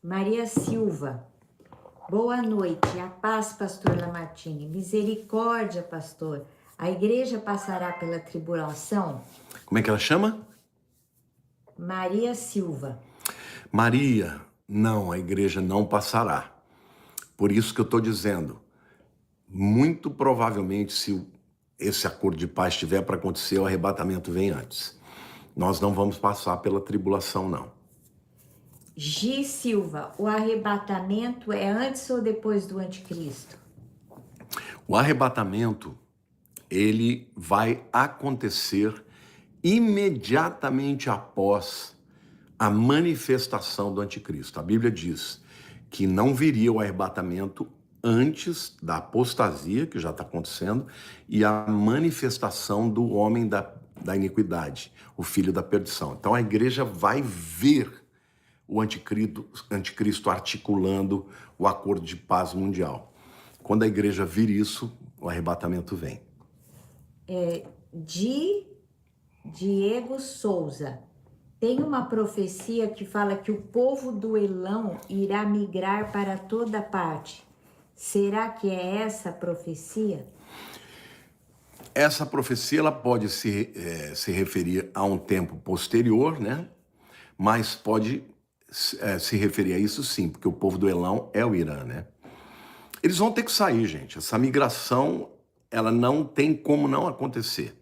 Maria Silva. Boa noite. A paz, pastor Lamartine. Misericórdia, pastor. A igreja passará pela tribulação? Como é que ela chama? Maria Silva. Maria, não, a igreja não passará. Por isso que eu estou dizendo, muito provavelmente, se esse acordo de paz estiver para acontecer, o arrebatamento vem antes. Nós não vamos passar pela tribulação, não. Gi Silva, o arrebatamento é antes ou depois do anticristo? O arrebatamento, ele vai acontecer imediatamente após a manifestação do anticristo. A Bíblia diz que não viria o arrebatamento antes da apostasia, que já está acontecendo, e a manifestação do homem da iniquidade, o filho da perdição. Então a igreja vai ver o anticristo articulando o acordo de paz mundial. Quando a igreja vir isso, o arrebatamento vem. Diego Souza. Tem uma profecia que fala que o povo do Elão irá migrar para toda parte. Será que é essa a profecia? Essa profecia ela pode se referir a um tempo posterior, né? Mas pode se referir a isso sim, porque o povo do Elão é o Irã, né? Eles vão ter que sair, gente. Essa migração, ela não tem como não acontecer,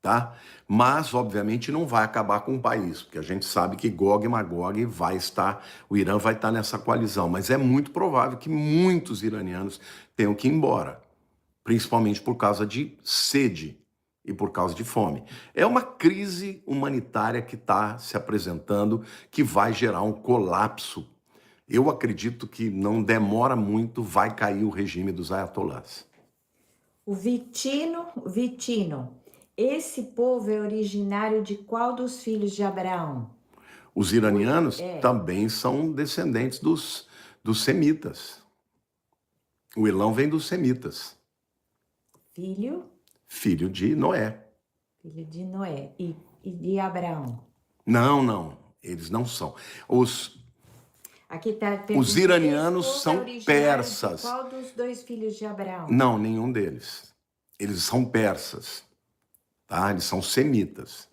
tá? Mas, obviamente, não vai acabar com o país, porque a gente sabe que Gog e Magog o Irã vai estar nessa coalizão, mas é muito provável que muitos iranianos tenham que ir embora, principalmente por causa de sede e por causa de fome. É uma crise humanitária que está se apresentando, que vai gerar um colapso. Eu acredito que não demora muito, vai cair o regime dos ayatolás. O Vitino, esse povo é originário de qual dos filhos de Abraão? Os iranianos também são descendentes dos semitas. O Elão vem dos semitas. Filho de Noé. Filho de Noé. E de Abraão? Não. Eles não são. Os iranianos são persas. Qual dos dois filhos de Abraão? Não, nenhum deles. Eles são persas. Tá? Eles são semitas.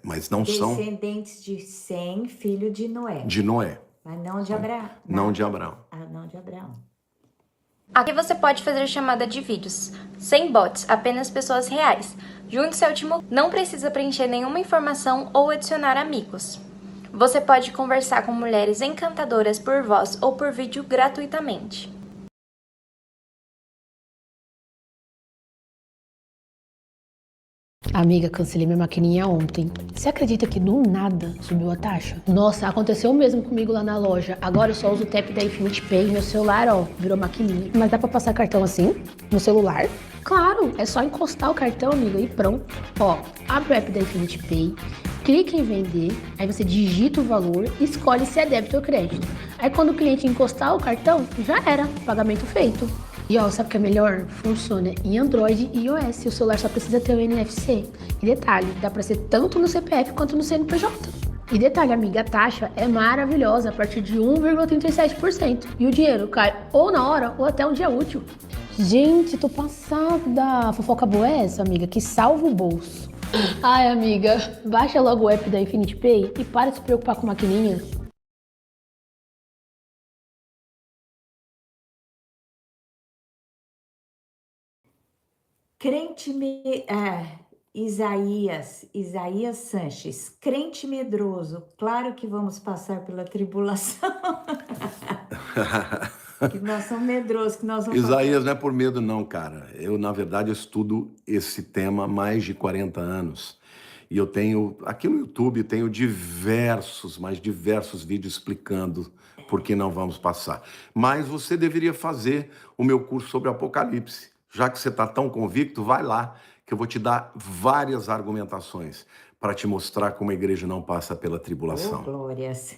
Mas não são... Descendentes de Sem, filho de Noé. De Noé. Mas não de Abraão. Não de Abraão. Não de Abraão. Aqui você pode fazer chamada de vídeos, sem bots, apenas pessoas reais. Junte-se ao time, não precisa preencher nenhuma informação ou adicionar amigos. Você pode conversar com mulheres encantadoras por voz ou por vídeo gratuitamente. Amiga, cancelei minha maquininha ontem. Você acredita que do nada subiu a taxa? Nossa, aconteceu o mesmo comigo lá na loja. Agora eu só uso o tap da Infinity Pay. Meu celular, virou maquininha. Mas dá pra passar cartão assim? No celular? Claro, é só encostar o cartão, amiga, e pronto. Abre o app da Infinity Pay, clica em vender, aí você digita o valor e escolhe se é débito ou crédito. Aí quando o cliente encostar o cartão, já era, pagamento feito. E ó, sabe o que é melhor? Funciona em Android e iOS. O celular só precisa ter o NFC. E detalhe, dá pra ser tanto no CPF quanto no CNPJ. E detalhe, amiga, a taxa é maravilhosa, a partir de 1,37%. E o dinheiro cai ou na hora ou até um dia útil. Gente, tô passada. Fofoca boa é essa, amiga, que salva o bolso. Ai, amiga, baixa logo o app da Infinity Pay e para de se preocupar com maquininha. Isaías Sanches, crente medroso, claro que vamos passar pela tribulação. Que nós somos medrosos, que nós vamos Isaías, não é por medo não, cara. Eu, na verdade, estudo esse tema há mais de 40 anos. E eu tenho, aqui no YouTube, tenho diversos vídeos explicando por que não vamos passar. Mas você deveria fazer o meu curso sobre Apocalipse. Já que você está tão convicto, vai lá, que eu vou te dar várias argumentações para te mostrar como a igreja não passa pela tribulação. Oh, glórias.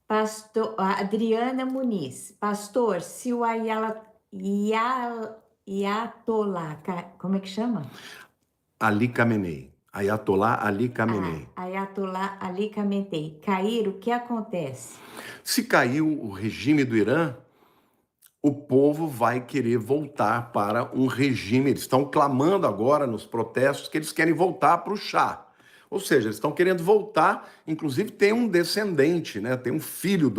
Pastor Adriana Muniz, pastor, se o Ayatollah, como é que chama? Ali Khamenei. Ayatollah Ali Khamenei. Ayatollah Ali Khamenei cair, o que acontece? Se caiu o regime do Irã, o povo vai querer voltar para um regime. Eles estão clamando agora nos protestos que eles querem voltar para o Shah. Ou seja, eles estão querendo voltar, inclusive tem um descendente, né? Tem um filho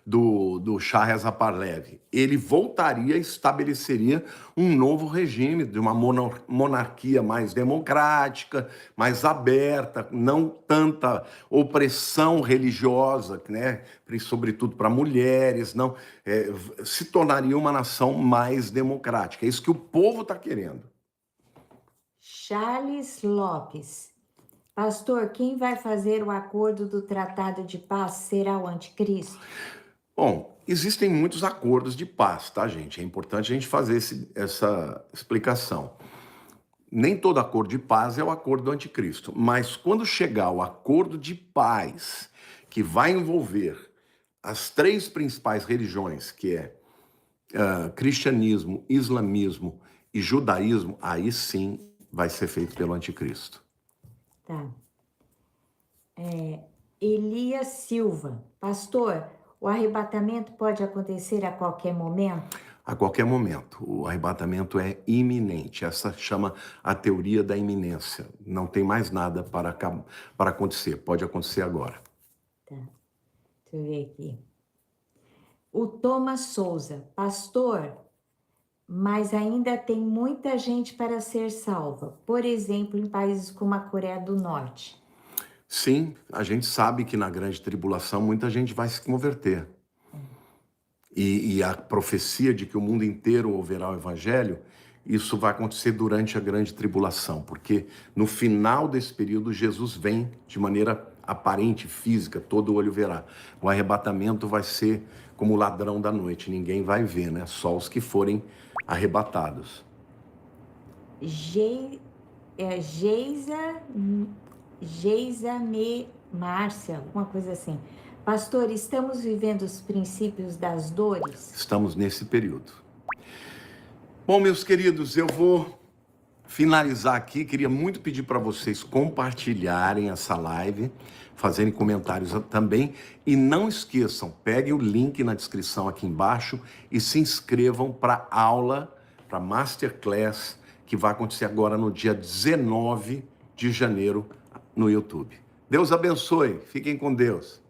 do Shah Reza Pahlavi. Ele voltaria e estabeleceria um novo regime de uma monarquia mais democrática, mais aberta, não tanta opressão religiosa, né? Sobretudo para mulheres, não, se tornaria uma nação mais democrática. É isso que o povo está querendo. Charles Lopes. Pastor, quem vai fazer o acordo do Tratado de Paz será o anticristo? Bom, existem muitos acordos de paz, tá, gente? É importante a gente fazer essa explicação. Nem todo acordo de paz é o acordo do anticristo, mas quando chegar o acordo de paz, que vai envolver as três principais religiões, que é cristianismo, islamismo e judaísmo, aí sim vai ser feito pelo anticristo. Tá. Elias Silva. Pastor, o arrebatamento pode acontecer a qualquer momento? A qualquer momento. O arrebatamento é iminente. Essa chama a teoria da iminência. Não tem mais nada para acontecer. Pode acontecer agora. Tá. Deixa eu ver aqui. O Thomas Souza. Pastor, mas ainda tem muita gente para ser salva. Por exemplo, em países como a Coreia do Norte. Sim, a gente sabe que na grande tribulação muita gente vai se converter. E a profecia de que o mundo inteiro ouvirá o evangelho, isso vai acontecer durante a grande tribulação, porque no final desse período Jesus vem de maneira aparente, física, todo olho verá. O arrebatamento vai ser como o ladrão da noite, ninguém vai ver, né? Só os que forem arrebatados. Geisa Márcia, alguma coisa assim. Pastor, estamos vivendo os princípios das dores? Estamos nesse período. Bom, meus queridos, eu vou finalizar aqui. Queria muito pedir para vocês compartilharem essa live, fazerem comentários também. E não esqueçam, peguem o link na descrição aqui embaixo e se inscrevam para a aula, para a Masterclass, que vai acontecer agora no dia 19 de janeiro no YouTube. Deus abençoe. Fiquem com Deus.